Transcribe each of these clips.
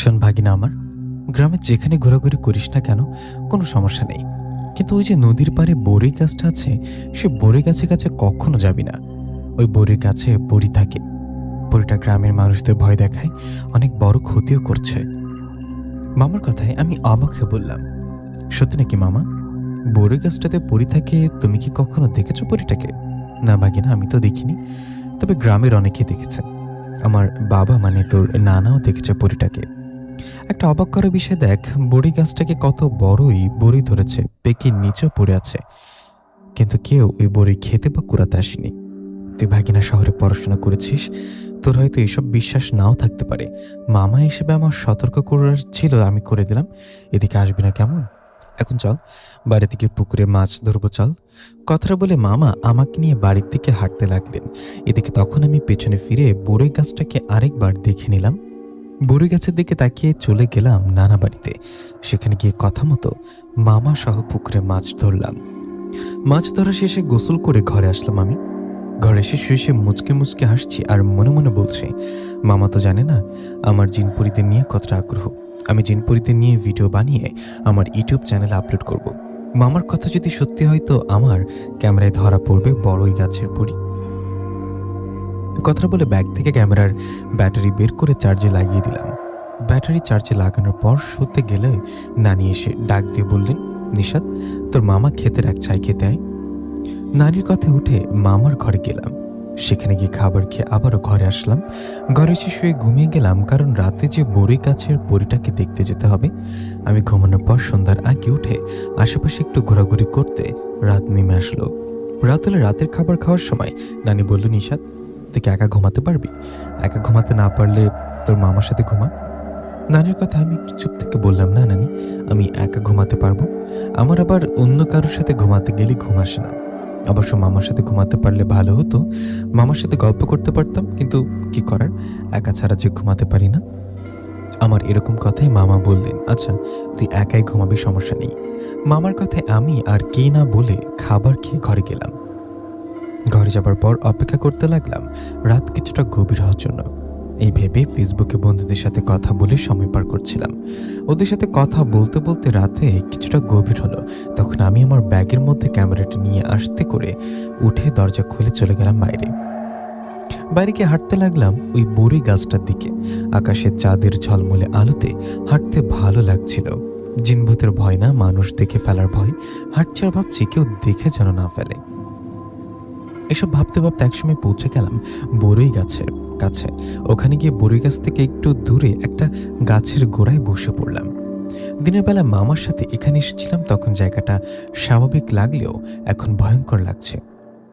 শোন ভাগিনা আমার, গ্রামে যেখানে ঘোরাঘুরি করিস না কেন কোনো সমস্যা নেই, কিন্তু ওই যে নদীর পাড়ে বড়ই গাছটা আছে, সে বড়ই গাছে কাছে কখনো যাবি না। ওই বড়ির গাছে পরি থাকে। পরিটা গ্রামের মানুষদের ভয় দেখায়, অনেক বড় ক্ষতিও করছে। মামার কথায় আমি অবাক হয়ে বললাম, সত্যি নাকি মামা? বড়ই গাছটাতে পরি থাকে? তুমি কি কখনো দেখেছো পরিটাকে? না ভাগিনা, আমি তো দেখিনি, তবে গ্রামের অনেকে দেখেছে। আমার বাবা মানে তোর নানাও দেখেছে পরিটাকে। একটা অবাক করা বিষয় দেখ, বড়ি গাছটাকে কত বড়ই বড়ি ধরেছে, পেকে নিচেও পড়ে আছে, কিন্তু কেউ ওই বড়ি খেতে বা কুড়াতে আসেনি। তুই ভাগিনা শহরে পড়াশোনা করেছিস, তোর হয়তো এসব বিশ্বাস নাও থাকতে পারে। মামা হিসেবে আমার সতর্ক করার ছিল, আমি করে দিলাম। এদিকে আসবি না কেমন? এখন চল বাড়ি থেকে পুকুরে মাছ ধরবো, চল। কথাটা বলে মামা আমাকে নিয়ে বাড়ির দিকে হাঁটতে লাগলেন। এদিকে তখন আমি পেছনে ফিরে বড়ই গাছটাকে আরেকবার দেখে নিলাম। বড়ই গাছের দিকে তাকিয়ে চলে গেলাম নানা বাড়িতে। সেখানে গিয়ে কথা মতো মামা সহ পুকুরে মাছ ধরলাম। মাছ ধরা শেষে গোসল করে ঘরে আসলাম আমি। ঘরে এসে শুয়ে শুয়ে মুচকে মুচকে হাসছি আর মনে মনে বলছি, মামা তো জানে না আমার জিনপরিদের নিয়ে কতটা আগ্রহ। আমি জিনপরিদের নিয়ে ভিডিও বানিয়ে আমার ইউটিউব চ্যানেলে আপলোড করব। মামার কথা যদি সত্যি হয় তো আমার ক্যামেরায় ধরা পড়বে বড়ই গাছের পরি। কথাটা বলে ব্যাগ থেকে ক্যামেরার ব্যাটারি বের করে চার্জে লাগিয়ে দিলাম। ব্যাটারি চার্জে লাগানোর পর শুতে গেলে নানি এসে ডাক দিয়ে বললেন, নিশাত, তোর মামা খেতে রাখ, চাই খেতে আয়। নানির কথা উঠে মামার ঘরে গেলাম। সেখানে গিয়ে খাবার খেয়ে আবারও ঘরে আসলাম। ঘরে এসে শুয়ে ঘুমিয়ে গেলাম, কারণ রাতে যে বড়ই গাছের পরিটাকে দেখতে যেতে হবে। আমি ঘুমানোর পর সন্ধ্যার আগে উঠে আশেপাশে একটু ঘোরাঘুরি করতে রাত নেমে আসলো। রাত হলে রাতের খাবার খাওয়ার সময় নানি বলল, নিশাত, তুই কি একা ঘুমাতে পারবি? একা ঘুমাতে না পারলে তোর মামার সাথে ঘুমা। নানির কথা আমি একটু চুপ থেকে বললাম, না নানি, আমি একা ঘুমাতে পারবো। আমার আবার অন্য কারোর সাথে ঘুমাতে গেলে ঘুম আসে না। অবশ্য মামার সাথে ঘুমাতে পারলে ভালো হতো, মামার সাথে গল্প করতে পারতাম, কিন্তু কি করার, একা ছাড়া যে ঘুমাতে পারি না। আমার এরকম কথাই মামা বললেন, আচ্ছা তুই একাই ঘুমাবি, সমস্যা নেই। মামার কথায় আমি আর কে না বলে খাবার খেয়ে ঘরে গেলাম। ঘরে যাবার পর অপেক্ষা করতে লাগলাম রাত কিছুটা গভীর হওয়ার জন্য। এই ভেবে ফেসবুকে বন্ধুদের সাথে কথা বলে সময় পার করছিলাম। ওদের সাথে কথা বলতে বলতে রাতে কিছুটা গভীর হলো। তখন আমি আমার ব্যাগের মধ্যে ক্যামেরাটা নিয়ে আসতে করে উঠে দরজা খুলে চলে গেলাম বাইরে। বাইরে গিয়ে হাঁটতে লাগলাম ওই বড়ই গাছটার দিকে। আকাশের চাঁদের ঝলমলে আলোতে হাঁটতে ভালো লাগছিল। জিনভূতের ভয় না, মানুষ দেখে ফেলার ভয়। হাঁটছি আর ভাবছি কেউ দেখে যেন না ফেলে। এসব ভাবতে ভাবতে একসময় পৌঁছে গেলাম বড়ই গাছের কাছে। ওখানে গিয়ে বড়ই গাছ থেকে একটু দূরে একটা গাছের গোড়ায় বসে পড়লাম। দিনের বেলা মামার সাথে এখানে এসেছিলাম, তখন জায়গাটা স্বাভাবিক লাগলেও এখন ভয়ঙ্কর লাগছে।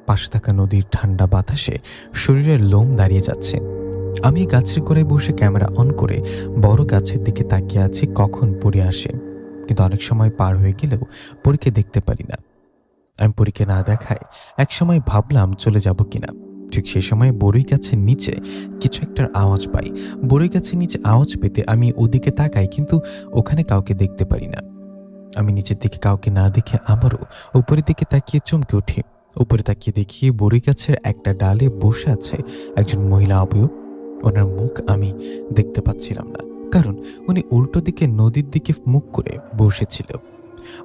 পাশে থাকা নদীর ঠান্ডা বাতাসে শরীরের লোম দাঁড়িয়ে যাচ্ছে। আমি গাছের গোড়ায় বসে ক্যামেরা অন করে বড় গাছের দিকে তাকিয়ে আছি কখন পরি আসে, কিন্তু অনেক সময় পার হয়ে গেলেও পরীকে দেখতে পারি না। আমি পরীকে না দেখায় একসময় ভাবলাম চলে যাব কিনা। ঠিক সেই সময় বড়ই গাছের নিচে কিছু একটার আওয়াজ পাই। বড়ই গাছের নিচে আওয়াজ পেতে আমি ওদিকে তাকাই, কিন্তু ওখানে কাউকে দেখতে পারি না। আমি নিচের দিকে কাউকে না দেখে আবারও উপরের দিকে তাকিয়ে চমকে উঠি। উপরে তাকিয়ে দেখি বড়ই গাছের একটা ডালে বসে আছে একজন মহিলা অবয়ব। ওনার মুখ আমি দেখতে পাচ্ছিলাম না, কারণ উনি উল্টো দিকে নদীর দিকে মুখ করে বসেছিল।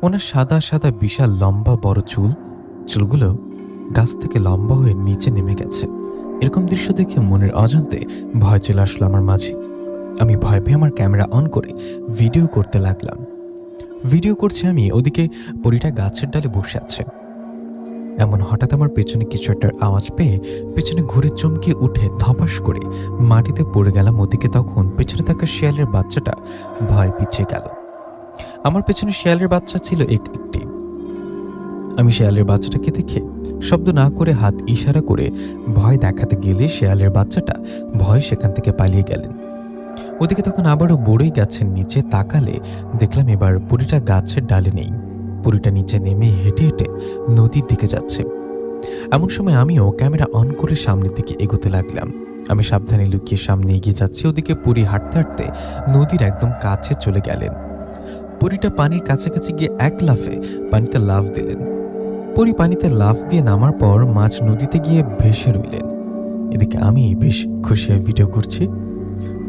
ওনার সাদা সাদা বিশাল লম্বা বড় চুলগুলো গাছ থেকে লম্বা হয়ে নিচে নেমে গেছে। এরকম দৃশ্য দেখে মনের অজান্তে ভয় চলে আসলো আমার মাঝে। আমি ভয় পেয়ে আমার ক্যামেরা অন করে ভিডিও করতে লাগলাম। ভিডিও করছি আমি, ওদিকে পরীটা গাছের ডালে বসে আছে। এমন হঠাৎ আমার পেছনে কিছু একটা আওয়াজ পেয়ে পেছনে ঘুরে চমকে উঠে ধপাস করে মাটিতে পড়ে গেলাম। ওদিকে তখন পেছনে থাকা শিয়ালের বাচ্চাটা ভয় পিছিয়ে গেল। আমার পেছনে শিয়ালের বাচ্চা ছিল একটি। আমি শিয়ালের বাচ্চাটাকে দেখে শব্দ না করে হাত ইশারা করে ভয় দেখাতে গেলে শিয়ালের বাচ্চাটা ভয় সেখান থেকে পালিয়ে গেলেন। ওদিকে তখন আবারও বড়ই গাছের নিচে তাকালে দেখলাম এবার পরীটা গাছের ডালে নেই। পরীটা নিচে নেমে হেঁটে হেঁটে নদীর দিকে যাচ্ছে। এমন সময় আমিও ক্যামেরা অন করে সামনের দিকে এগোতে লাগলাম। আমি সাবধানে লুকিয়ে সামনে এগিয়ে যাচ্ছি। ওদিকে পরী হাঁটতে হাঁটতে নদীর একদম কাছে চলে গেলেন। পরীটা পানির কাছাকাছি গিয়ে এক লাফে পানিতে লাফ দিলেন। পরী পানিতে লাফ দিয়ে নামার পর মাছ নদীতে গিয়ে ভেসে রইলেন। এদিকে আমি বেশ খুশি হয়ে ভিডিও করছি।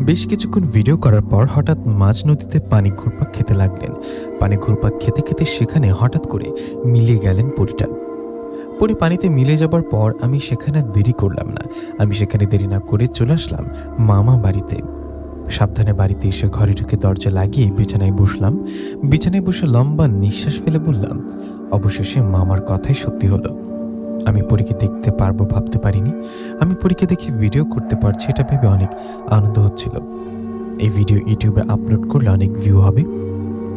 বেশ কিছুক্ষণ ভিডিও করার পর হঠাৎ মাঝ নদীতে পানি ঘুরপাক খেতে লাগলেন। পানি ঘুরপাক খেতে খেতে সেখানে হঠাৎ করে মিলিয়ে গেলেন পরীটা। পরী পানিতে মিলে যাবার পর আমি সেখানে আর দেরি করলাম না। আমি সেখানে দেরি না করে চলে আসলাম মামা বাড়িতে। সাবধানে বাড়িতে এসে ঘরে ঢুকে দরজা লাগিয়ে বিছানায় বসলাম। বিছানায় বসে লম্বা নিঃশ্বাস ফেলে বললাম, অবশেষে মামার কথাই সত্যি হলো। আমি পরীকে দেখতে পারবো ভাবতে পারিনি। আমি পরীকে দেখে ভিডিও করতে পারছি এটা ভেবে অনেক আনন্দ হচ্ছিল। এই ভিডিও ইউটিউবে আপলোড করলে অনেক ভিউ হবে।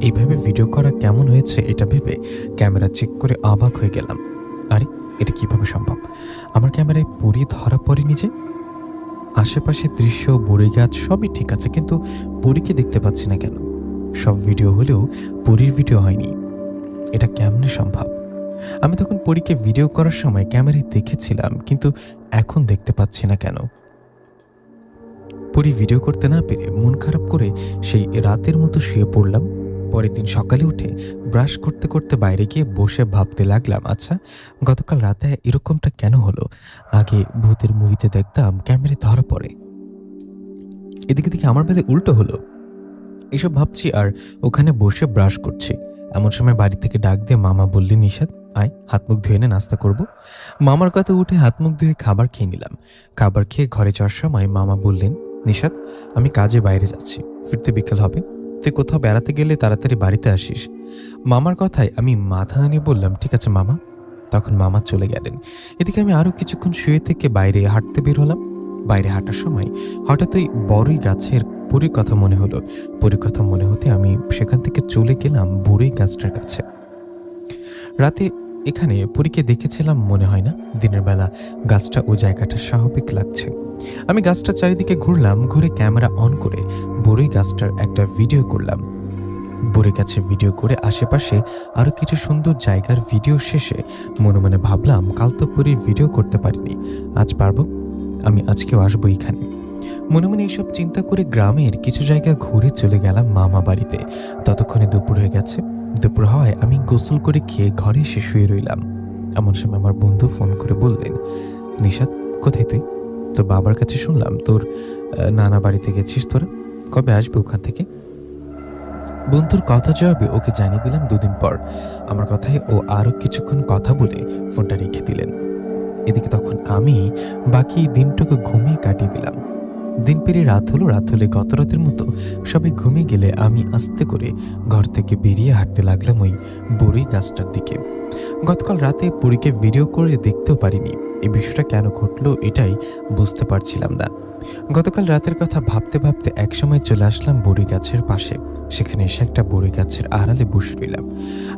এইভাবে ভিডিও করা কেমন হয়েছে এটা ভেবে ক্যামেরা চেক করে অবাক হয়ে গেলাম। আরে এটা কিভাবে সম্ভব? আমার ক্যামেরায় পরী ধরা পড়েনি যে। আশেপাশে দৃশ্য, বড়ই গাছ সবই ঠিক আছে, কিন্তু পরীকে দেখতে পাচ্ছি না কেন? সব ভিডিও হলেও পরীর ভিডিও হয়নি। এটা কেমনে সম্ভব? আমি তখন পরীকে ভিডিও করার সময় ক্যামেরায় দেখেছিলাম, কিন্তু এখন দেখতে পাচ্ছি না কেন? পরী ভিডিও করতে না পেরে মন খারাপ করে সেই রাতের মতো শুয়ে পড়লাম। পরের দিন সকালে উঠে ব্রাশ করতে করতে বাইরে গিয়ে বসে ভাবতে লাগলাম, আচ্ছা গতকাল রাতে এরকমটা কেন হলো? আগে ভূতের মুভিতে দেখতাম ক্যামেরায় ধরা পড়ে, এদিকে দেখি আমার বেলায় উল্টো হলো। এসব ভাবছি আর ওখানে বসে ব্রাশ করছি। এমন সময় বাড়ি থেকে ডাক দিয়ে মামা বললেন, নিশাত আয় হাত মুখ ধুয়ে নে, নাস্তা করব। মামার কথা উঠে হাত মুখ ধুয়ে খাবার খেয়ে নিলাম। খাবার খেয়ে ঘরে যাওয়ার সময় মামা বললেন, নিশাত আমি কাজে বাইরে যাচ্ছি, ফিরতে বিকেল হবে, তুই কোথাও বেড়াতে গেলে তাড়াতাড়ি বাড়িতে আসিস। মামার কথায় আমি মাথা নাড়িয়ে বললাম, ঠিক আছে মামা। তখন মামা চলে গেলেন। এদিকে আমি আরো কিছুক্ষণ শুয়ে থেকে বাইরে হাঁটতে বের হলাম। বাইরে হাঁটার সময় হঠাৎ ওই বড়ই গাছের পরীর কথা মনে হলো। পরীর কথা মনে হতে আমি সেখান থেকে চলে গেলাম বড়ই গাছটার কাছে। রাতে এখানে পরীকে দেখেছিলাম মনে হয় না। দিনের বেলা গাছটা ও জায়গাটা স্বাভাবিক লাগছে। আমি গাছটার চারিদিকে ঘুরলাম, ঘুরে ক্যামেরা অন করে বড়ই গাছটার একটা ভিডিও করলাম। বড়ই গাছের ভিডিও করে আশেপাশে আরো কিছু সুন্দর জায়গার ভিডিও শেষে মনে মনে ভাবলাম, কাল তো পরীর ভিডিও করতে পারিনি, আজ পারবো। আমি আজকেও আসবো এখানে। মনে মনে এইসব চিন্তা করে গ্রামের কিছু জায়গা ঘুরে চলে গেলাম মামা বাড়িতে। ততক্ষণে দুপুর হয়ে গেছে। দুপুর হওয়ায় আমি গোসল করে খেয়ে ঘরে এসে শুয়ে রইলাম। এমন সময় আমার বন্ধু ফোন করে বললেন, নিশাত কোথায় তুই? তোর বাবার কাছে শুনলাম তোর নানা বাড়িতে গেছিস, তোরা কবে আসবে ওখান থেকে? বন্ধুর কথা জবাবে ওকে জানিয়ে দিলাম 2 দিন পর। আমার কথায় ও আরো কিছুক্ষণ কথা বলে ফোনটা রেখে দিলেন। এদিকে তখন আমি বাকি দিনটুকু ঘুমিয়ে কাটিয়ে দিলাম। দিন পেরিয়ে রাত হলো। রাত হলে গত রাতের মতো সবাই ঘুমিয়ে গেলে আমি আস্তে করে ঘর থেকে বেরিয়ে হাঁটতে লাগলাম ওই বড়ই গাছটার দিকে। গতকাল রাতে পরীকে ভিডিও করে দেখতেও পারিনি। এই বিষয়টা কেন ঘটলো এটাই বুঝতে পারছিলাম না। গতকাল রাতের কথা ভাবতে ভাবতে একসময় চলে আসলাম বড়ই গাছের পাশে। সেখানে এসে একটা বড়ই গাছের আড়ালে বসে রইলাম।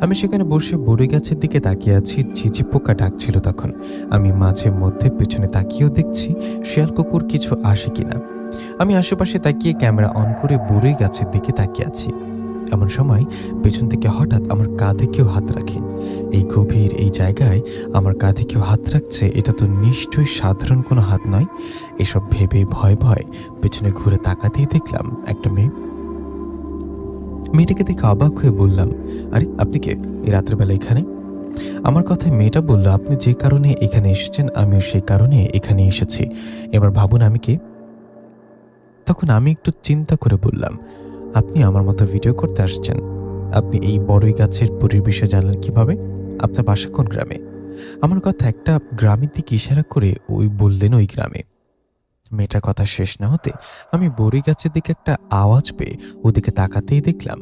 আমি সেখানে বসে বড়ই গাছের দিকে তাকিয়ে আছি। ঝিঝি পোকা ডাকছিল তখন। আমি মাঝে মধ্যে পেছনে তাকিয়েও দেখছি শিয়াল কুকুর কিছু আসে কিনা। আমি আশেপাশে তাকিয়ে ক্যামেরা অন করে বড়ই গাছের দিকে তাকিয়ে আছি। এমন সময় পেছন থেকে হঠাৎ আমার কাঁধে কেউ হাত রাখে। এই গভীর এই জায়গায় আমার কাঁধে কেউ হাত রাখছে, এটা তো নিশ্চয়ই সাধারণ কোনো হাত নয়। এসব ভেবে ভয় ভয় পেছনে ঘুরে তাকাতেই দেখলাম একটা মেয়ে। মেয়েটাকে দেখে অবাক হয়ে বললাম, আরে আপনি কে এই রাত্রেবেলা এখানে? আমার কথায় মেয়েটা বলল, আপনি যে কারণে এখানে এসেছেন আমিও সেই কারণে এখানে এসেছি, এবার ভাবুন আমি কে। তখন আমি একটু চিন্তা করে বললাম, আপনি আমার মতো ভিডিও করতে আসছেন? আপনি এই বড়ই গাছের পরীর বিষয়ে জানলেন কিভাবে? আপনার বাসা কোন গ্রামে? আমার কথা একটা গ্রামের দিকে ইশারা করে ওই বললেন ওই গ্রামে। মেয়েটার কথা শেষ না হতে আমি বড়ই গাছের দিকে একটা আওয়াজ পেয়ে ওদিকে তাকাতেই দেখলাম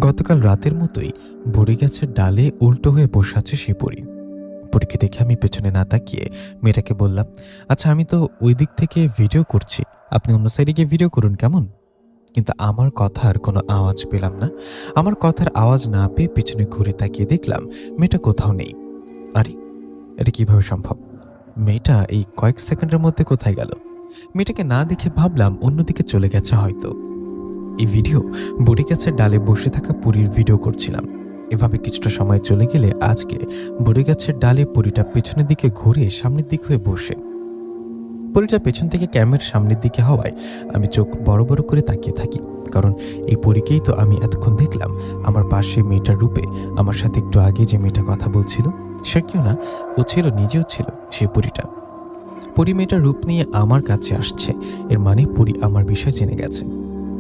গতকাল রাতের মতোই বড়ই গাছের ডালে উল্টো হয়ে বসে আছে সে পরী। পরীকে দেখে আমি পেছনে না তাকিয়ে মেয়েটাকে বললাম, আচ্ছা আমি তো ওই দিক থেকে ভিডিও করছি, আপনি অন্য সাইডে গিয়ে ভিডিও করুন কেমন? কিন্তু আমার কথার কোনো আওয়াজ পেলাম না। আমার কথার আওয়াজ না পেয়ে পিছনে ঘুরে তাকিয়ে দেখলাম মেয়েটা কোথাও নেই। আরে এটা কিভাবে সম্ভব? মেয়েটা এই কয়েক সেকেন্ডের মধ্যে কোথায় গেল? মেয়েটাকে না দেখে ভাবলাম অন্যদিকে চলে গেছে হয়তো। এই ভিডিও বড়ি গাছের ডালে বসে থাকা পরীর ভিডিও করছিলাম। এভাবে কিছুটা সময় চলে গেলে আজকে বড়ি গাছের ডালে পরীটা পেছনের দিকে ঘুরে সামনের দিক হয়ে বসে। পরীটা পেছন থেকে ক্যামেরার সামনের দিকে হওয়ায় আমি চোখ বড় বড় করে তাকিয়ে থাকি, কারণ এই পরীকেই তো আমি এতক্ষণ দেখলাম আমার পাশে মেয়েটার রূপে। আমার সাথে একটু আগে যে মেয়েটা কথা বলছিল সে কেউ না, ও ছিল নিজেও ছিল সে পরীটা। পরি মেয়েটার রূপ নিয়ে আমার কাছে আসছে, এর মানে পরি আমার বিষয় জেনে গেছে।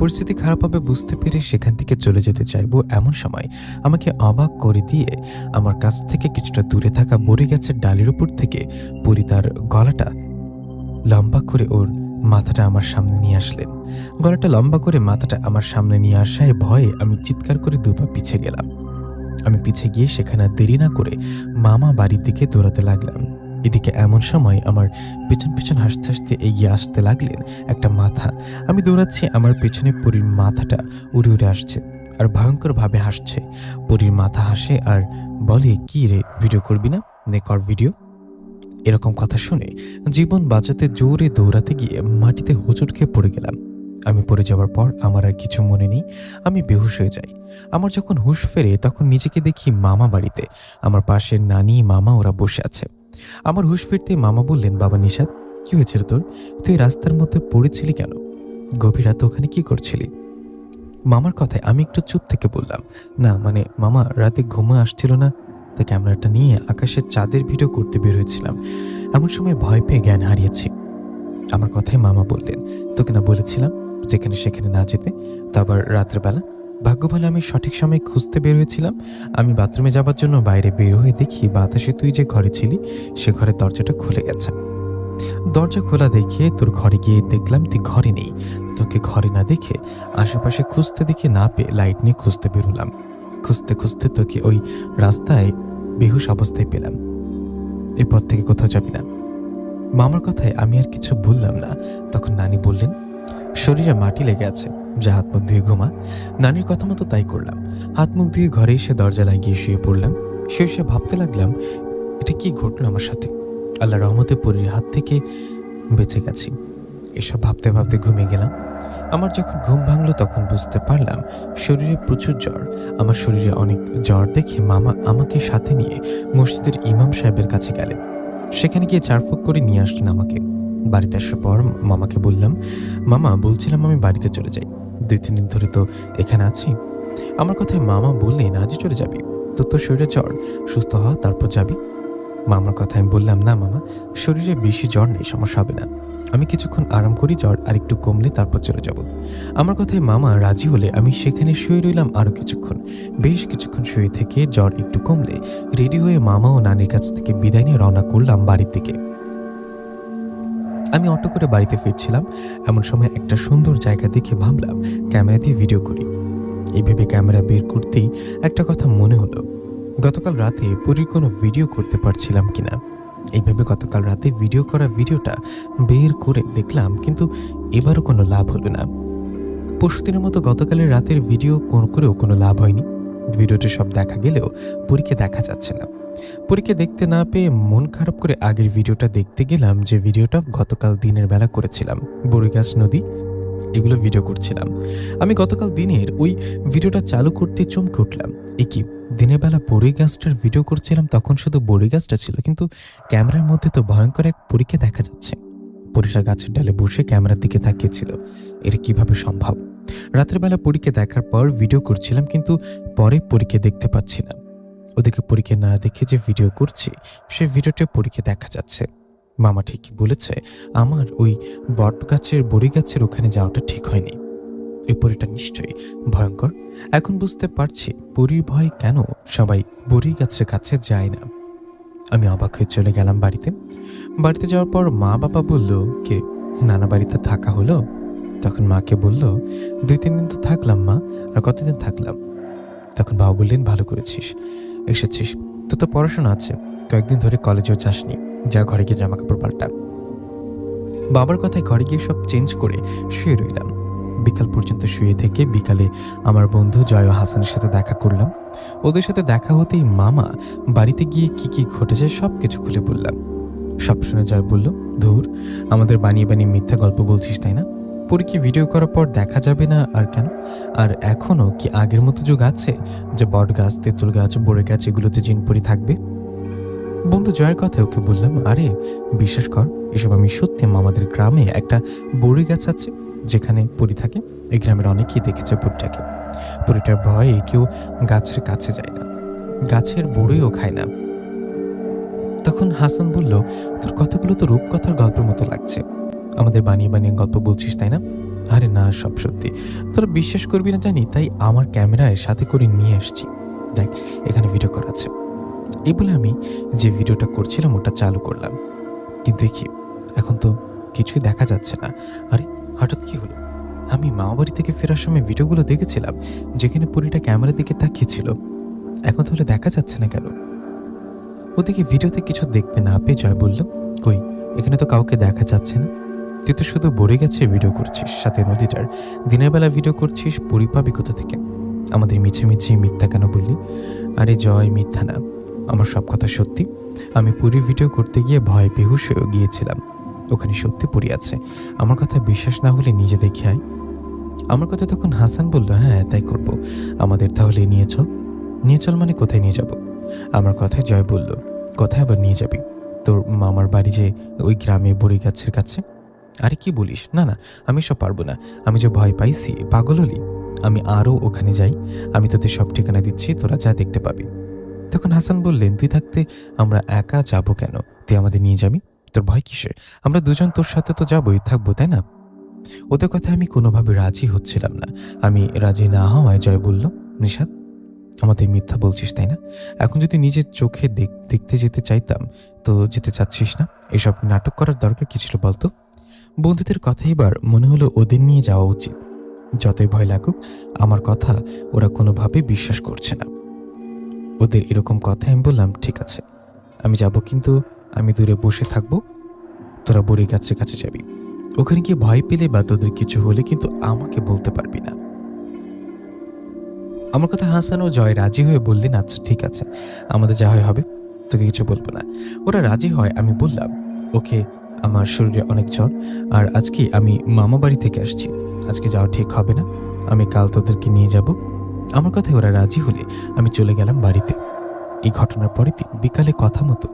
পরিস্থিতি খারাপ হবে বুঝতে পেরে সেখান থেকে চলে যেতে চাইবো এমন সময় আমাকে অবাক করে দিয়ে আমার কাছ থেকে কিছুটা দূরে থাকা বড়ি গাছের ডালের উপর থেকে পরি তার গলাটা লম্বা করে ওর মাথাটা আমার সামনে নিয়ে আসলেন। গলাটা লম্বা করে মাথাটা আমার সামনে নিয়ে আসায় ভয়ে আমি চিৎকার করে দুপা পিছিয়ে গেলাম। আমি পিছিয়ে গিয়ে সেখানে দেরি না করে মামা বাড়ির দিকে দৌড়াতে লাগলাম। এদিকে এমন সময় আমার পেছন পেছন হাসতে হাসতে এগিয়ে আসতে লাগলেন একটা মাথা। আমি দৌড়াচ্ছি, আমার পেছনে পরীর মাথাটা উড়ে উড়ে আসছে আর ভয়ঙ্করভাবে হাসছে। পরীর মাথা হাসে আর বলে, কি রে, ভিডিও করবি না? নে কর ভিডিও। এরকম কথা শুনে জীবন বাঁচাতে জোরে দৌড়াতে গিয়ে মাটিতে হোঁচট খেয়ে পড়ে গেলাম। আমি পড়ে যাওয়ার পর আমার আর কিছু মনে নেই, আমি বেহুশ হয়ে যাই। আমার যখন হুঁশ ফেরে তখন নিজেকে দেখি মামা বাড়িতে, আমার পাশে নানি মামা ওরা বসে আছে। আমার হুঁশ ফিরতে মামা বললেন, বাবা নিশাদ, কি হয়েছিল তোর? তুই রাস্তার মধ্যে পড়েছিলি কেন? গভীর রাতে ওখানে কি করছিলি? মামার কথায় আমি একটু চুপ থেকে বললাম, না মানে মামা, রাতে ঘুমা আসছিল না, তাই ক্যামেরাটা নিয়ে আকাশের চাঁদের ভিডিও করতে বের হয়েছিলাম। এমন সময় ভয় পেয়ে জ্ঞান হারিয়েছি। আমার কথায় মামা বললেন, তোকে না বলেছিলাম যেখানে সেখানে না যেতে, তো আবার রাতের বেলা? ভাগ্য ভালো আমি সঠিক সময় খুঁজতে বের হয়েছিলাম। আমি বাথরুমে যাবার জন্য বাইরে বের হয়ে দেখি বাতাসে তুই যে ঘরে ছিলি সে ঘরের দরজাটা খুলে গেছে। দরজা খোলা দেখে তোর ঘরে গিয়ে দেখলাম তুই ঘরে নেই। তোকে ঘরে না দেখে আশেপাশে খুঁজতে দেখে না পেয়ে লাইট নিয়ে খুঁজতে বেরোলাম। খুঁজতে খুঁজতে তোকে ওই রাস্তায় বেহুশ অবস্থায় পেলাম। এরপর থেকে কোথাও যাবি না। মামার কথায় আমি আর কিছু বললাম না। তখন নানি বললেন, শরীরে মাটি লেগে আছে, যা হাত মুখ ধুয়ে ঘুমা। নানির কথা মতো তাই করলাম। হাত মুখ ধুয়ে ঘরে এসে দরজা লাগিয়ে শুয়ে পড়লাম। শুয়ে ভাবতে লাগলাম, এটা কি ঘটলো আমার সাথে? আল্লাহ রহমতে পরীর হাত থেকে বেঁচে গেছি। এসব ভাবতে ভাবতে ঘুমিয়ে গেলাম। আমার যখন ঘুম ভাঙলো তখন বুঝতে পারলাম শরীরে প্রচুর জ্বর। আমার শরীরে অনেক জ্বর দেখে মামা আমাকে সাথে নিয়ে মসজিদের ইমাম সাহেবের কাছে গেলেন। সেখানে গিয়ে চারফুক করে নিয়ে আসলেন আমাকে। বাড়িতে আসার পর মামাকে বললাম, মামা বলছিলাম আমি বাড়িতে চলে যাই, 2-3 দিন ধরে তো এখানে আছি। আমার কথায় মামা বললেন, আজই চলে যাবি? তোর শরীরে জ্বর, সুস্থ হওয়া তারপর যাবি। মামার কথা আমি বললাম, না মামা, শরীরে বেশি জ্বর নেই, সমস্যা হবে না, আমি কিছুক্ষণ আরাম করি, জ্বর আর একটু কমলে তারপর চলে যাব। আমার কথায় মামা রাজি হলে আমি সেখানে শুয়ে রইলাম আরো কিছুক্ষণ। বেশ কিছুক্ষণ শুয়ে থেকে জ্বর একটু কমলে রেডি হয়ে মামা ও নানির কাছ থেকে বিদায় নিয়ে রওনা করলাম বাড়ির দিকে। আমি অটো করে বাড়িতে ফিরছিলাম, এমন সময় একটা সুন্দর জায়গা দেখে ভাবলাম ক্যামেরা দিয়ে ভিডিও করি। এই ভেবে ক্যামেরা বের করতেই একটা কথা মনে হলো, গতকাল রাতে পুরীর কোনো ভিডিও করতে পারছিলাম কিনা। এইভাবে গতকাল রাতে ভিডিও করা ভিডিওটা বের করে দেখলাম, কিন্তু এবারও কোনো লাভ হলো না। পরশুদিনের মতো গতকালের রাতের ভিডিও করেও কোনো লাভ হয়নি। ভিডিওতে সব দেখা গেলেও পরীকে দেখা যাচ্ছে না। পরীকে দেখতে না পেয়ে মন খারাপ করে আগের ভিডিওটা দেখতে গেলাম, যে ভিডিওটা গতকাল দিনের বেলা করেছিলাম। বড়িগাছ নদী এগুলো ভিডিও করছিলাম। আমি গতকাল দিনের ওই ভিডিওটা চালু করতে চমকে উঠলাম। কি দিনের বেলা বড়ি গাছটার ভিডিও করছিলাম, তখন শুধু বড়ি গাছটা ছিল, কিন্তু ক্যামেরার মধ্যে তো ভয়ঙ্কর এক পরীকে দেখা যাচ্ছে। পরীটা গাছের ডালে বসে ক্যামেরার দিকে তাকিয়েছিল। এটা কিভাবে সম্ভব? রাতের বেলা পরীকে দেখার পর ভিডিও করছিলাম, কিন্তু পরে পরীকে দেখতে পাচ্ছি না। ওদিকে পরীকে না দেখে যে ভিডিও করছি সে ভিডিওতে পরীকে দেখা যাচ্ছে। মামা ঠিকই বলেছে, আমার ওই বট গাছের বড়ি গাছের ওখানে যাওয়াটা ঠিক হয়নি। এই পরীটা নিশ্চয়ই ভয়ঙ্কর। এখন বুঝতে পারছি পরীর ভয়ে কেন সবাই বড়ি গাছের কাছে যায় না। আমি অবাক হয়ে চলে গেলাম বাড়িতে যাওয়ার পর মা বাবা বলল, কে নানা বাড়িতে থাকা হলো? তখন মাকে বলল, 2-3 দিন তো থাকলাম মা, আর কতদিন থাকলাম? তখন বাবা বললেন, ভালো করেছিস এসেছিস, তো পড়াশোনা আছে, কয়েকদিন ধরে কলেজেও যাসনি, যা ঘরে গিয়ে জামা কাপড় পাল্টা। বাবার কথায় ঘরে গিয়ে সব চেঞ্জ করে শুয়ে রইলাম। বিকাল পর্যন্ত শুয়ে থেকে বিকালে আমার বন্ধু জয় ও হাসানের সাথে দেখা করলাম। ওদের সাথে দেখা হতেই মামা বাড়িতে গিয়ে কি কি ঘটেছে সব কিছু খুলে বললাম। সব শুনে জয় বলল, ধুর, আমাদের বানিয়ে বানিয়ে মিথ্যা গল্প বলছিস তাই না? পরীকে ভিডিও করার পর দেখা যাবে না আর কেন? আর এখনো কি আগের মতো যুগ আছে যে বট গাছ, তেঁতুল গাছ, বড়ই গাছ এগুলোতে জিনপরি থাকবে? বন্ধু জয়ের কথায় ওকে বললাম, আরে বিশ্বাস কর, এসব আমি সত্যি, আমাদের গ্রামে একটা বড়ই গাছ আছে যেখানে পরী থাকে। এই গ্রামের অনেকেই দেখেছে পরীটাকে। পরীটার ভয়ে কেউ গাছের কাছে যায় না, গাছের বড়ইও খায় না। তখন তখন হাসান বলল, তোর কথাগুলো তো রূপকথার গল্পের মতো লাগছে। আমাদের বানিয়ে বানিয়ে গল্প বলছিস, তাই না? আরে না, সব সত্যি। তোরা বিশ্বাস করবি না জানি, তাই আমার ক্যামেরায় সাথে করে নিয়ে আসছি। দেখ, এখানে ভিডিও করা আছে। এই বলে আমি যে ভিডিওটা করছিলাম ওটা চালু করলাম, কিন্তু কি এখন তো কিছুই দেখা যাচ্ছে না। আরে হঠাৎ কি হলো? আমি মামাবাড়ি থেকে ফেরার সময় ভিডিওগুলো দেখেছিলাম যেখানে পরীটা ক্যামেরার দিকে তাকিয়েছিল, এখন তাহলে দেখা যাচ্ছে না কেন? ওদিকে ভিডিওতে কিছু দেখতে না পেয়ে জয় বলল, কই, এখানে তো কাউকে দেখা যাচ্ছে না। তুই তো শুধু বড়ে গেছে ভিডিও করছিস, সাথে নদীটার। দিনের বেলা ভিডিও করছিস, পরি পাবি কোথা থেকে? আমাদের মিছে মিছে মিথ্যা কেন বললি? আরে জয়, মিথ্যা না, আমার সব কথা সত্যি। আমি পুরী ভিডিও করতে গিয়ে ভয় বেহুশ হয়ে গিয়েছিলাম। ওখানে সত্যি পরি আছে, আমার কথা বিশ্বাস না হলে নিজে দেখে আয়। আমার কথা তখন হাসান বলল, হ্যাঁ তাই করব। আমাদের তাহলে নিয়ে চল। নিয়ে চল মানে কোথায় নিয়ে যাব? আমার কথায় জয় বলল, কোথায় আবার নিয়ে যাবি? তোর মামার বাড়ি যে ওই গ্রামে বড়ি গাছের কাছে। আরে কি বলিস? না না, আমি সব পারবো না। আমি যে ভয় পাইছি, পাগল হলি? আমি আরও ওখানে যাই, আমি তোদের সব ঠিকানা দিচ্ছি, তোরা যা দেখতে পাবি। তখন হাসান বললেন, তুই থাকতে আমরা একা যাব কেন? তুই আমাদের নিয়ে যাবি, তোর ভয় কিসে? আমরা দুজন তোর সাথে তো যাবই, থাকবো, তাই না? ওদের কথা আমি কোনোভাবে রাজি হচ্ছিলাম না। আমি রাজি না হওয়ায় জয় বলল, নিশাত, আমাদের মিথ্যা বলছিস তাই না? এখন যদি নিজের চোখে দেখতে যেতে চাইতাম তো যেতে চাচ্ছিস না। এসব নাটক করার দরকার কি ছিল বলতো? বন্ধুদের কথা এবার মনে হলো ওদের নিয়ে যাওয়া উচিত। যতই ভয় লাগুক, আমার কথা ওরা কোনোভাবে বিশ্বাস করছে না। ওদের এরকম কথা আমি বললাম, ঠিক আছে আমি যাব, কিন্তু আমি দূরে বসে থাকবো, তোরা বড়ি গাছের কাছে যাবি। ওখানে গিয়ে ভয় পেলে বা তোদের কিছু হলে কিন্তু আমাকে বলতে পারবি না। আমার কথা হাসান ও জয় রাজি হয়ে বললেন, আচ্ছা ঠিক আছে, আমাদের যা হয় হবে, তোকে কিছু বলবো না। ওরা রাজি হয়। আমি বললাম, ওকে, আমার শরীরে অনেক জ্বর, আর আজকে আমি মামা বাড়ি থেকে আসছি, আজকে যাওয়া ঠিক হবে না, আমি কাল তোদেরকে নিয়ে যাব। আমার কথায় ওরা রাজি হলে আমি চলে গেলাম বাড়িতে। এই ঘটনার পরের দিন বিকালে কথা মতো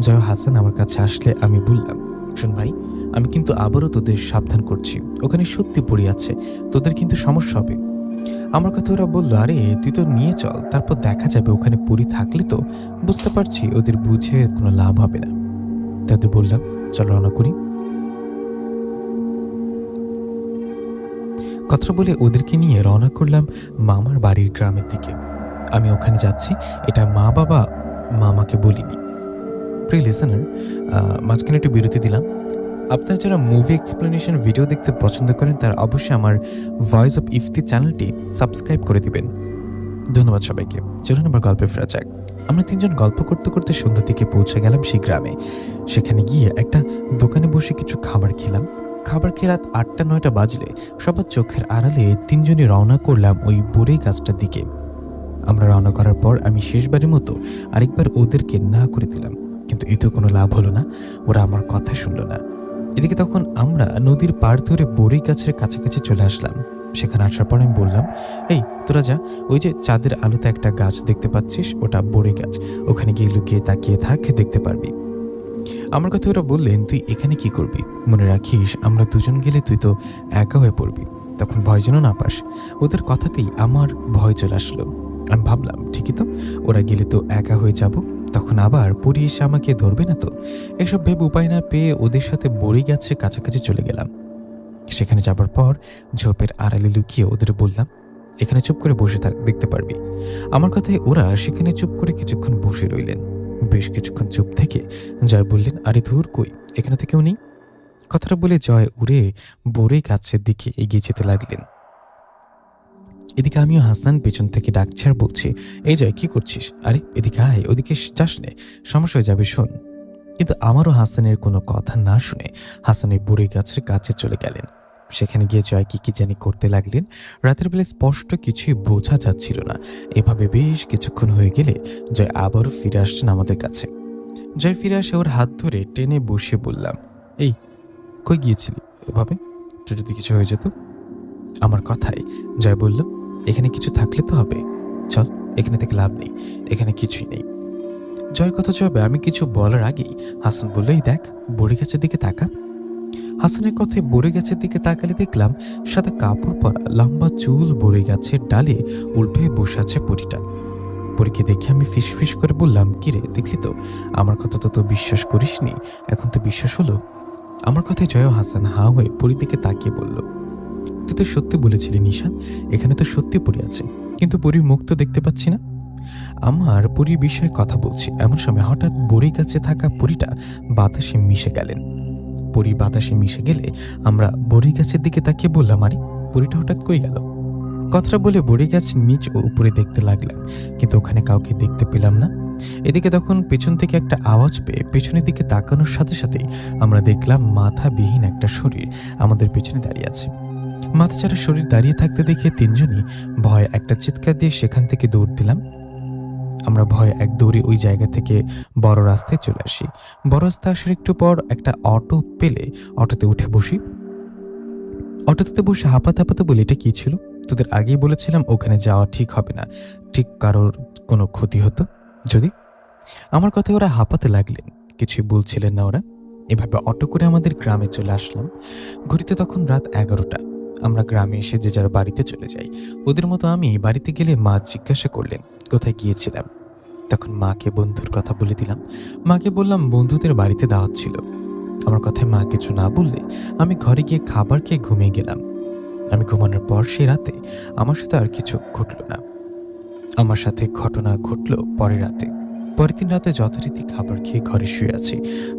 জয় হাসান আমার কাছে আসলে আমি বললাম, শোন ভাই, আমি কিন্তু আবারও তোদের সাবধান করছি, ওখানে সত্যি পড়ে আছে, তোদের কিন্তু সমস্যা হবে। আমার কথা ওরা বললো, আরে তুই তো নিয়ে চল, তারপর দেখা যাবে, ওখানে পরি থাকলে তো বুঝতে পারছি ওদের বুঝে কোনো লাভ হবে না। তাদের বললাম, চল রওনা করি। কথা বলে ওদেরকে নিয়ে রওনা করলাম মামার বাড়ির গ্রামের দিকে। আমি ওখানে যাচ্ছি এটা মা বাবা মামাকে বলিনি। প্রিয় লিসেনার, মাঝখানে একটু বিরতি দিলাম। আপনারা যারা মুভি এক্সপ্লেনেশন ভিডিও দেখতে পছন্দ করেন তারা অবশ্যই আমার ভয়েস অফ ইফতি চ্যানেলটি সাবস্ক্রাইব করে দিবেন। ধন্যবাদ সবাইকে। চলুন আমার গল্পে ফেরা যাক। আমরা তিনজন গল্প করতে করতে সন্ধ্যার দিকে পৌঁছে গেলাম সেই গ্রামে। সেখানে গিয়ে একটা দোকানে বসে কিছু খাবার খেলাম। খাবার খেয়ে রাত 8টা-9টা বাজলে সবার চোখের আড়ালে তিনজনই রওনা করলাম ওই বড়ই গাছটার দিকে। আমরা রওনা করার পর আমি শেষবারের মতো আরেকবার ওদেরকে না করে দিলাম, কিন্তু এতেও কোনো লাভ হলো না, ওরা আমার কথা শুনল না। এদিকে তখন আমরা নদীর পাড় ধরে বড়ই গাছের কাছাকাছি চলে আসলাম। সেখানে আসার পর আমি বললাম, এই তোরা যা, ওই যে চাঁদের আলোতে একটা গাছ দেখতে পাচ্ছিস, ওটা বড়ই গাছ, ওখানে গিয়ে লুকিয়ে তাকিয়ে থাক, দেখতে পারবি। আমার কথা ওরা বললেন, তুই এখানে কি করবি? মনে রাখিস আমরা দুজন গেলে তুই তো একা হয়ে পড়বি, তখন ভয় যেন না পাস। ওদের কথাতেই আমার ভয় চলে আসলো। আমি ভাবলাম, ঠিকই তো, ওরা গেলে তো একা হয়ে যাব, তখন আবার পরি এসে আমাকে ধরবে না তো। এসব ভেবে উপায় না পেয়ে ওদের সাথে বড়ই গাছের কাছাকাছি চলে গেলাম। সেখানে যাবার পর ঝোপের আড়ালে লুকিয়ে ওদের বললাম, এখানে চুপ করে বসে থাক, দেখতে পারবি। আমার কথায় ওরা সেখানে চুপ করে কিছুক্ষণ বসে রইলেন। বেশ কিছুক্ষণ চুপ থেকে জয় বললেন, আরে ধুর, কই, এখানে তো কেউ নেই। কথাটা বলে জয় উড়ে বড়ই গাছের দিকে এগিয়ে যেতে লাগলেন। এদিকে আমিও হাসান পেছন থেকে ডাকছি আর বলছি, এই জয়, কি করছিস? আরে এদিকে আয়, ওদিকে যাস নে, সমস্যা হয়ে যাবে, শোন। কিন্তু আমারও হাসানের কোনো কথা না শুনে হাসান ওই বড়ই গাছের কাছে চলে গেলেন। সেখানে গিয়ে জয় কি জানি করতে লাগলেন। রাতের বেলা স্পষ্ট কিছুই বোঝা যাচ্ছিল না। এভাবে বেশ কিছুক্ষণ হয়ে গেলে জয় আবারও ফিরে আসলেন আমাদের কাছে। জয় ফিরে আসে ওর হাত ধরে টেনে বসিয়ে বললাম, এই কই গিয়েছিলি ওভাবে? তো যদি কিছু হয়ে যেত? আমার কথায় জয় বলল, এখানে কিছু থাকলে তো হবে, চল, এখানে থেকে লাভ নেই, এখানে কিছুই নেই। জয় কথা জবাবে আমি কিছু বলার আগেই হাসান বলল, এই দেখ, বড়ি গাছের দিকে তাকা। হাসানের কথায় বড়ি গাছের দিকে তাকালে দেখলাম সাদা কাপড় পরা লম্বা চুল বড়ি গাছের ডালে উল্টো হয়ে বসে আছে পরিটা। পরীকে দেখে আমি ফিসফিস করে বললাম, কিরে দেখলি তো, আমার কথা তো বিশ্বাস করিসনি, এখন তো বিশ্বাস হলো? আমার কথায় জয় ও হাসান হা হয়ে পরীর দিকে তাকিয়ে বলল, তুই তো সত্যি বলেছিলি নিশাদ, এখানে তো সত্যি পরী আছে, কিন্তু পরীর মুখ তো দেখতে পাচ্ছি না। আমার পরীর বিষয়ে কথা বলছি এমন সময় হঠাৎ বড়ি গাছে থাকা পরীটা বাতাসে মিশে গেলেন। পরী বাতাসে মিশে গেলে আমরা বড়ি গাছের দিকে তাকিয়ে বললাম, আরে পরীটা হঠাৎ কই গেল? কথাটা বলে বড়ি গাছ নিচ ও উপরে দেখতে লাগলাম, কিন্তু ওখানে কাউকে দেখতে পেলাম না। এদিকে তখন পেছন থেকে একটা আওয়াজ পেয়ে পেছনের দিকে তাকানোর সাথে সাথেই আমরা দেখলাম মাথাবিহীন একটা শরীর আমাদের পেছনে দাঁড়িয়ে আছে। মাথাচাড়া শরীর দাঁড়িয়ে থাকতে দেখে তিনজনই ভয়ে একটা চিৎকার দিয়ে সেখান থেকে দৌড় দিলাম। আমরা ভয়ে এক দৌড়ে ওই জায়গা থেকে বড় রাস্তায় চলে আসি। বড় রাস্তা আসার একটু পর একটা অটো পেলে অটোতে উঠে বসি। অটোতে বসে হাঁপাতে হাঁপাতে বলি, এটা কি ছিল? তোদের আগেই বলেছিলাম ওখানে যাওয়া ঠিক হবে না, ঠিক কারোর কোনো ক্ষতি হতো যদি। আমার কথায় ওরা হাঁপাতে লাগলেন, কিছুই বলছিলেন না ওরা। এভাবে অটো করে আমাদের গ্রামে চলে আসলাম। ঘড়িতে তখন রাত 11টা। আমরা গ্রামে এসে যে যার বাড়িতে চলে যাই। ওদের মতো আমি বাড়িতে গেলে মা জিজ্ঞাসা করলেন কোথায় গিয়েছিলাম। তখন মাকে বন্ধুর কথা বলে দিলাম। মাকে বললাম বন্ধুদের বাড়িতে দাওয়াত ছিল। আমার কথায় মা কিছু না বললে আমি ঘরে গিয়ে খাবার খেয়ে ঘুমিয়ে গেলাম। আমি ঘুমানোর পর সে রাতে আমার সাথে আর কিছু ঘটল না। আমার সাথে ঘটনা ঘটল পরের রাতে। পরের দিন রাতে যথারীতি খাবার খেয়ে ঘরে শুয়ে আছি।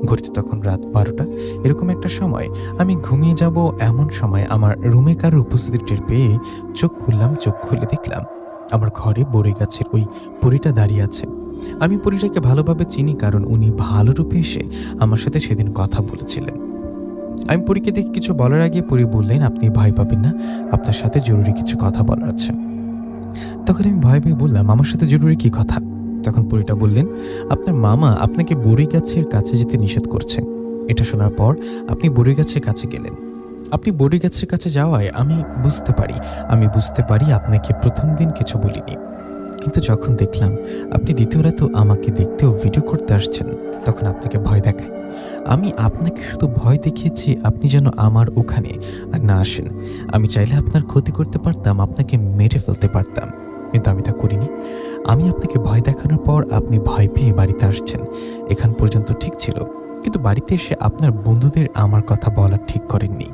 ঘড়িতে তখন রাত 12টা। এরকম একটা সময় আমি ঘুমিয়ে যাব এমন সময় আমার রুমে কারোর উপস্থিতি টের পেয়ে চোখ খুললাম। চোখ খুলে দেখলাম আমার ঘরে বড়ই গাছের ওই পরীটা দাঁড়িয়ে আছে। আমি পরীটাকে ভালোভাবে চিনি, কারণ উনি ভালো রূপে এসে আমার সাথে সেদিন কথা বলেছিলেন। আমি পরীকে দেখে কিছু বলার আগে পরী বললেন, আপনি ভয় পাবেন না, আপনার সাথে জরুরি কিছু কথা বলার আছে। তখন আমি ভয় পেয়ে বললাম, আমার সাথে জরুরি কি কথা? তখন পরীটা বললেন, আপনার মামা আপনাকে বড়ই গাছের কাছে যেতে নিষেধ করছে। এটা শোনার পর আপনি বড়ই গাছের কাছে গেলেন। আপনি বড়ই গাছের কাছে যাওয়ায় আমি বুঝতে পারি আপনাকে প্রথম দিন কিছু বলিনি, কিন্তু যখন দেখলাম আপনি দ্বিতীয় রাতেও আমাকে দেখতেও ভিডিও করতে আসছেন, তখন আপনাকে ভয় দেখায়। আমি আপনাকে শুধু ভয় দেখিয়েছি আপনি যেন আমার ওখানে আর না আসেন। আমি চাইলে আপনার ক্ষতি করতে পারতাম, আপনাকে মেরে ফেলতে পারতাম, কিন্তু আমি তা করিনি। আমি আপনাকে ভয় দেখানোর পর আপনি ভয় পেয়ে বাড়িতে আসছেন। এখান পর্যন্ত ঠিক ছিল, কিন্তু বাড়িতে এসে আপনার বন্ধুদের আমার কথা বলা ঠিক করেননি।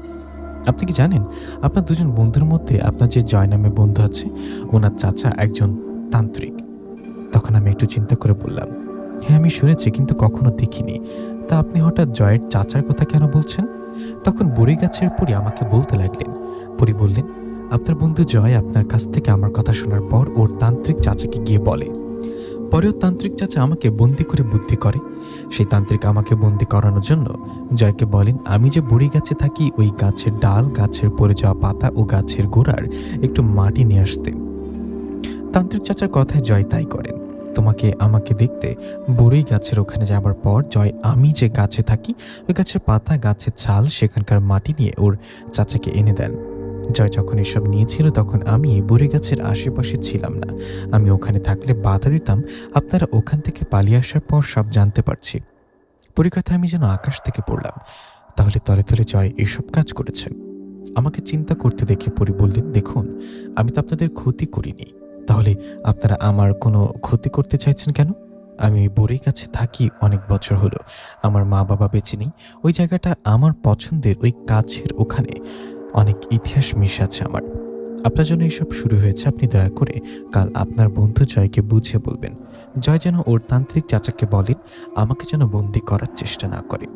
আপনি কি জানেন আপনার দুজন বন্ধুর মধ্যে আপনার যে জয় নামে বন্ধু আছে, ওনার চাচা একজন তান্ত্রিক? তখন আমি একটু চিন্তা করে বললাম, হ্যাঁ আমি শুনেছি, কিন্তু কখনো দেখিনি। তা আপনি হঠাৎ জয়ের চাচার কথা কেন বলছেন? তখন বড়ই গাছের পরী আমাকে বলতে লাগলেন। পরী বললেন, আপনার বন্ধু জয় আপনার কাছ থেকে আমার কথা শোনার পর ওর তান্ত্রিক চাচাকে গিয়ে বলে। পরেও তান্ত্রিক চাচা আমাকে বন্দি করে বুদ্ধি করে। সেই তান্ত্রিক আমাকে বন্দি করানোর জন্য জয়কে বলেন, আমি যে বড়ি গাছে থাকি ওই গাছের ডাল, গাছের পড়ে যাওয়া পাতা ও গাছের গোড়ার একটু মাটি নিয়ে আসতে। তান্ত্রিক চাচার কথায় জয় তাই করেন। আমাকে দেখতে বড়ই গাছের ওখানে যাবার পর জয় আমি যে গাছে থাকি ওই গাছের পাতা, গাছের ছাল, সেখানকার মাটি নিয়ে ওর চাচাকে এনে দেন। জয় যখন এসব নিয়েছিল তখন আমি বড়ই গাছের আশেপাশে ছিলাম না। আমি ওখানে থাকলে বাধা দিতাম। আপনারা ওখান থেকে পালিয়ে আসার পর সব জানতে পারছি। পরিকথায় আমি যেন আকাশ থেকে পড়লাম। তাহলে তলে তলে জয় এসব কাজ করেছে। আমাকে চিন্তা করতে দেখে পরি বললেন, দেখুন আমি তো আপনাদের ক্ষতি করিনি, তাহলে আপনারা আমার কোনো ক্ষতি করতে চাইছেন কেন? আমি ওই বড়ই গাছে থাকি অনেক বছর হলো। আমার মা বাবা বেঁচে নেই। ওই জায়গাটা আমার পছন্দের, ওই গাছের ওখানে অনেক ইতিহাস মিশে আছে আমার। আপনার জন্য এসব শুরু হয়েছে। আপনি দয়া করে কাল আপনার বন্ধু জয়কে বুঝিয়ে বলবেন, জয় যেন ওর তান্ত্রিক চাচাকে বলেন আমাকে যেন বন্দি করার চেষ্টা না করে।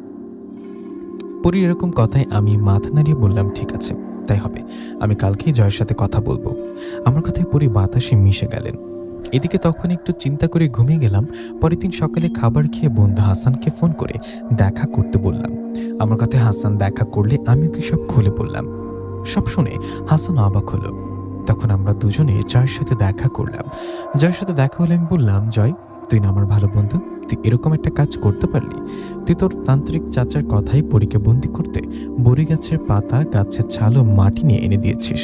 পরীর এরকম কথায় আমি মাথা নাড়িয়ে বললাম, ঠিক আছে তাই হবে, আমি কালকেই জয়ের সাথে কথা বলবো। আমার কথায় পরী বাতাসে মিশে গেলেন। এদিকে তখন একটু চিন্তা করে ঘুমিয়ে গেলাম। পরের দিন সকালে খাবার খেয়ে বন্ধু হাসানকে ফোন করে দেখা করতে বললাম। আমার কথায় হাসান দেখা করলে আমি ওকে সব খুলে বললাম। সব শুনে হাসান অবাক হলো। তখন আমরা দুজনে জয়ের সাথে দেখা করলাম। জয়ের সাথে দেখা হলে আমি বললাম, জয় তুই না আমার ভালো বন্ধু, তুই এরকম একটা কাজ করতে পারলি? তুই তোর তান্ত্রিক চাচার কথাই পরীকে বন্দি করতে বড়ি গাছের পাতা, গাছের ছাল ও মাটি নিয়ে এনে দিয়েছিস।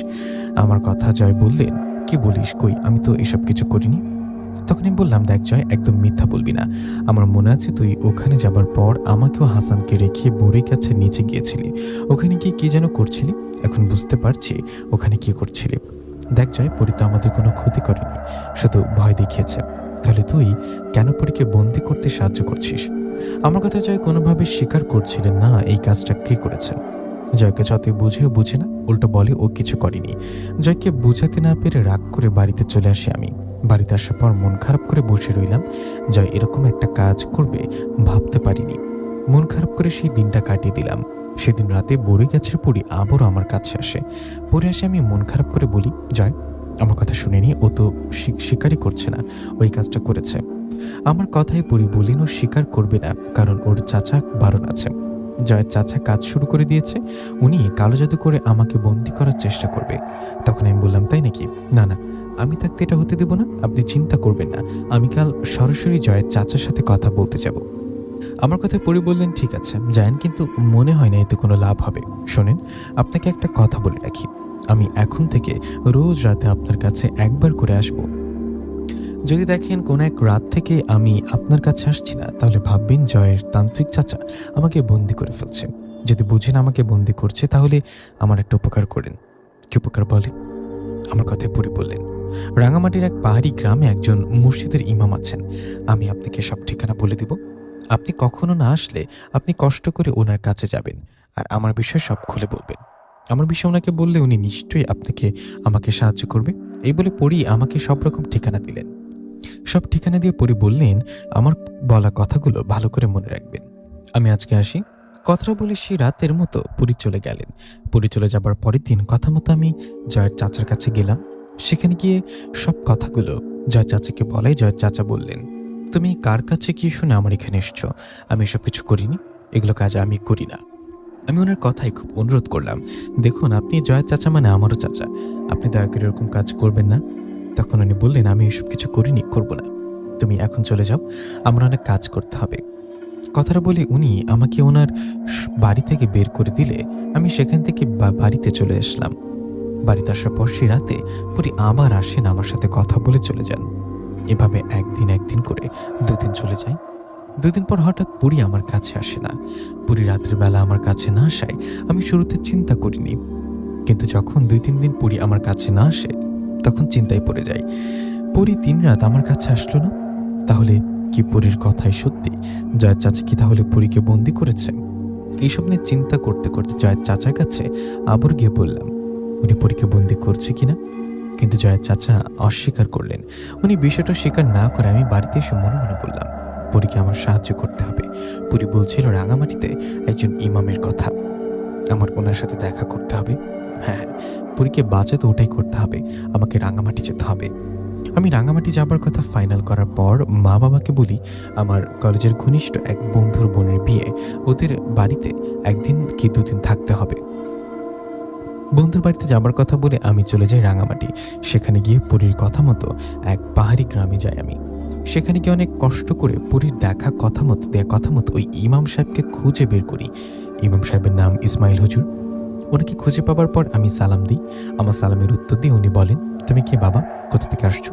আমার কথা জয় বললেন, কি বলিস, কই আমি তো এসব কিছু করিনি। তখন আমি বললাম, দেখ জয় একদম মিথ্যা বলবি না। আমার মনে আছে তুই ওখানে যাবার পর আমাকেও হাসানকে রেখে বড়ি গাছের নিচে গিয়েছিলি। ওখানে গিয়ে কি যেন করছিলি, এখন বুঝতে পারছি ওখানে কি করছিলি। দেখ জয়, পরী তো আমাদের কোনো ক্ষতি করেনি, শুধু ভয় দেখিয়েছে। তাহলে তুই কেন পরীকে বন্দি করতে সাহায্য করছিস? আমার কথা জয় কোনোভাবে স্বীকার করছিলেন না এই কাজটা কে করেছেন। জয়কে যতই বুঝেও বুঝে না, উল্টো বলে ও কিছু করেনি। জয়কে বোঝাতে না পেরে রাগ করে বাড়িতে চলে আসি আমি। বাড়িতে আসার পর মন খারাপ করে বসে রইলাম। জয় এরকম একটা কাজ করবে ভাবতে পারিনি। মন খারাপ করে সেই দিনটা কাটিয়ে দিলাম। সেদিন রাতে বড়ই গাছের পরি আবারও আমার কাছে আসে। পরে আসে আমি মন খারাপ করে বলি, জয় আমার কথা শুনেনি, ও তো স্বীকারই করছে না ওই কাজটা করেছে। আমার কথায় পরি বলেন ও স্বীকার করবে না, কারণ ওর চাচা বারণ আছে। জয়ের চাচা কাজ শুরু করে দিয়েছে, উনি কালো জাদু করে আমাকে বন্দি করার চেষ্টা করবে। তখন আমি বললাম, তাই নাকি? না না, আমি থাকতে এটা হতে দেব না, আপনি চিন্তা করবেন না, আমি কাল সরাসরি জয়ের চাচার সাথে কথা বলতে যাব। আমার কথায় পরি বললেন, ঠিক আছে যান, কিন্তু মনে হয় না এতে কোনো লাভ হবে। শোনেন, আপনাকে একটা কথা বলে রাখি, আমি এখন থেকে রোজ রাতে আপনার কাছে একবার করে আসব। যদি দেখেন কোনো এক রাত থেকে আমি আপনার কাছে আসছি না, তাহলে ভাববেন জয়ের তান্ত্রিক চাচা আমাকে বন্দি করে ফেলছে। যদি বুঝেন আমাকে বন্দি করছে, তাহলে আমার একটা উপকার করেন। কি উপকার বলেন? আমার কথায় পরি বললেন, রাঙামাটির এক পাহাড়ি গ্রামে একজন মসজিদের ইমাম আছেন, আমি আপনাকে সব ঠিকানা বলে দিব। আপনি কখনো না আসলে আপনি কষ্ট করে ওনার কাছে যাবেন আর আমার বিষয়ে সব খুলে বলবেন। আমার বিষয় ওনাকে বললে উনি নিশ্চয়ই আমাকে সাহায্য করবে। এই বলে পরি আমাকে সব রকম ঠিকানা দিলেন। সব ঠিকানা দিয়ে পরি বললেন, আমার বলা কথাগুলো ভালো করে মনে রাখবেন। আমি আজকে আসি। কথাটা বলে সেই রাতের মতো পুরী চলে গেলেন। পুরী চলে যাবার পরের দিন কথা মতো আমি জয়ের চাচার কাছে গেলাম। সেখানে গিয়ে সব কথাগুলো জয়ের চাচাকে বলাই জয়ের চাচা বললেন, তুমি কার কাছে কি শুনে আমার এখানে এসছো? আমি এসব কিছু করিনি, এগুলো কাজ আমি করি না। আমি ওনার কথাই খুব অনুরোধ করলাম, দেখুন আপনি জয়ের চাচা মানে আমারও চাচা, আপনি দয়া করে এরকম কাজ করবেন না। তখন উনি বললেন, আমি এসব কিছু করিনি, করব না, তুমি এখন চলে যাও, আমার অনেক কাজ করতে হবে। কথাটা বলে উনি আমাকে ওনার বাড়ি থেকে বের করে দিলে আমি সেখান থেকে বাড়িতে চলে আসলাম। বাড়িতে আসার পর সে রাতে পুরি আবার আসেন, আমার সাথে কথা বলে চলে যান। এভাবে একদিন করে 2 দিন চলে যায়। 2 দিন পর হঠাৎ পুরি আমার কাছে আসে না। পুরি রাতের বেলা আমার কাছে না আসায় আমি শুরুতে চিন্তা করিনি, কিন্তু যখন 2-3 দিন পুরি আমার কাছে না আসে তখন চিন্তায় পড়ে যাই। পুরি 3 রাত আমার কাছে আসলো না, তাহলে কি পুরীর কথাই সত্যি? জয়ের চাচা কি তাহলে পুরীকে বন্দি করেছে? এইসব নিয়ে চিন্তা করতে করতে জয়ের চাচার কাছে আবার গিয়ে বললাম, উনি পুরীকে বন্দি করছে কিনা। কিন্তু জয়ের চাচা অস্বীকার করলেন। উনি বিষয়টা স্বীকার না করে আমি বাড়িতে এসে মনে মনে বললাম, পুরীকে আমার সাহায্য করতে হবে। পুরী বলছিল রাঙামাটিতে একজন ইমামের কথা, আমার ওনার সাথে দেখা করতে হবে। হ্যাঁ, পুরীকে বাঁচাতে ওটাই করতে হবে, আমাকে রাঙামাটি যেতে হবে। আমি রাঙামাটি যাবার কথা ফাইনাল করার পর মা বাবাকে বলি, আমার কলেজের ঘনিষ্ঠ এক বন্ধুর বোনের বিয়ে, ওদের বাড়িতে 1 দিন কি 2 দিন থাকতে হবে। বন্ধুর বাড়িতে যাবার কথা বলে আমি চলে যাই রাঙামাটি। সেখানে গিয়ে পুরীর কথা মতো এক পাহাড়ি গ্রামে যাই আমি। সেখানে গিয়ে অনেক কষ্ট করে পুরীর দেওয়া কথা মতো ওই ইমাম সাহেবকে খুঁজে বের করি। ইমাম সাহেবের নাম ইসমাইল হুজুর। ওনাকে খুঁজে পাবার পর আমি সালাম দিই। আমার সালামের উত্তর দিয়ে উনি বলেন, তুমি কে বাবা, কোথা থেকে আসছো?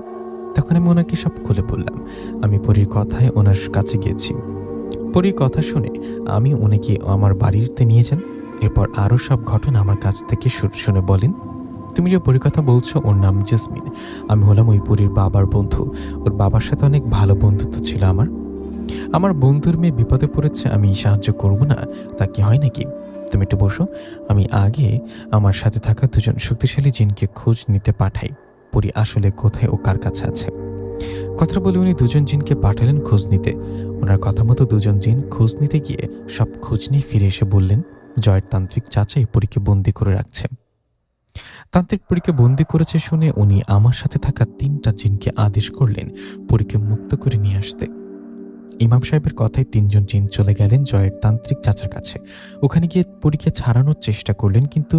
তখন আমি ওনাকে সব খুলে বললাম। আমি পরীর কথায় ওনার কাছে গিয়েছি। পরীর কথা শুনে আমি ওনাকে আমার বাড়িতে নিয়ে যান। এরপর আরও সব ঘটনা আমার কাছ থেকে শুনে বলেন, তুমি যে পরীর কথা বলছো ওর নাম জেসমিন। আমি হলাম ওই পরীর বাবার বন্ধু। ওর বাবার সাথে অনেক ভালো বন্ধুত্ব ছিল আমার বন্ধুর মেয়ে বিপদে পড়েছে, আমি সাহায্য করব না তা কি হয় নাকি? তুমি একটু বসো, আমি আগে আমার সাথে থাকা 2জন শক্তিশালী জিনকে খোঁজ নিতে পাঠাই, পরী আসলে কোথায় ও কার কাছে আছে। কথাটা বলে উনি 2জন জিনকে পাঠালেন খোঁজ নিতে। ওনার কথা মতো 2জন জিন খোঁজ নিতে গিয়ে সব খোঁজ নিয়ে ফিরে এসে বললেন, জয়ের তান্ত্রিক চাচাই পরীকে বন্দি করে রাখছে। তান্ত্রিক পরীকে বন্দি করেছে শুনে উনি আমার সাথে থাকা 3টা জিনকে আদেশ করলেন পরীকে মুক্ত করে নিয়ে আসতে। ইমাম সাহেবের কথায় 3জন জিন চলে গেলেন জয়ের তান্ত্রিক চাচার কাছে। ওখানে গিয়ে পরীকে ছাড়ানোর চেষ্টা করলেন, কিন্তু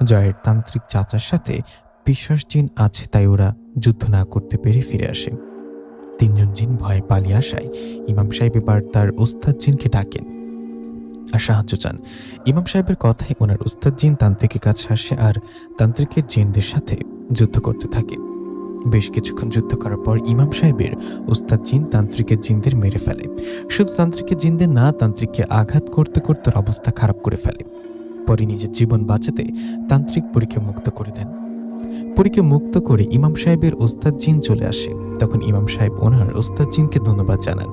জয়ের তান্ত্রিক চাচার সাথে বিশ্বাস জিন আছে, তাই ওরা যুদ্ধ না করতে পেরে ফিরে আসে। 3জন জিন ভয়ে পালিয়ে আসায় ইমাম সাহেব এবার তার ওস্তাদ জিনকে ডাকেন আর সাহায্য চান। ইমাম সাহেবের কথায় ওনার ওস্তাদ জিন তান্ত্রিকের কাছে আসে আর তান্ত্রিকের জিনদের সাথে যুদ্ধ করতে থাকে। বেশ কিছুক্ষণ যুদ্ধ করার পর ইমাম সাহেবের ওস্তাদ জিন তান্ত্রিকের জিনদের মেরে ফেলে। শুধু তান্ত্রিকের জিনদের না, তান্ত্রিককে আঘাত করতে করতে তার অবস্থা খারাপ করে ফেলে। পরে নিজের জীবন বাঁচাতে তান্ত্রিক পরীকে মুক্ত করে দেন। পরীকে মুক্ত করে ইমাম সাহেবের ওস্তাদ জিন চলে আসে। তখন ইমাম সাহেব ওনার ওস্তাদ জিনকে ধন্যবাদ জানান।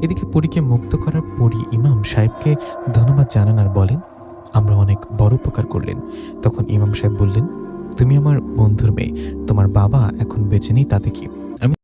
এদিকে পরীকে মুক্ত করার পরই ইমাম সাহেবকে ধন্যবাদ জানান আর বলেন, আমরা অনেক বড় উপকার করলেন। তখন ইমাম সাহেব বললেন, তুমি আমার বন্ধুর মেয়ে, তোমার বাবা এখন বেঁচে নেই তাতে কি, আমি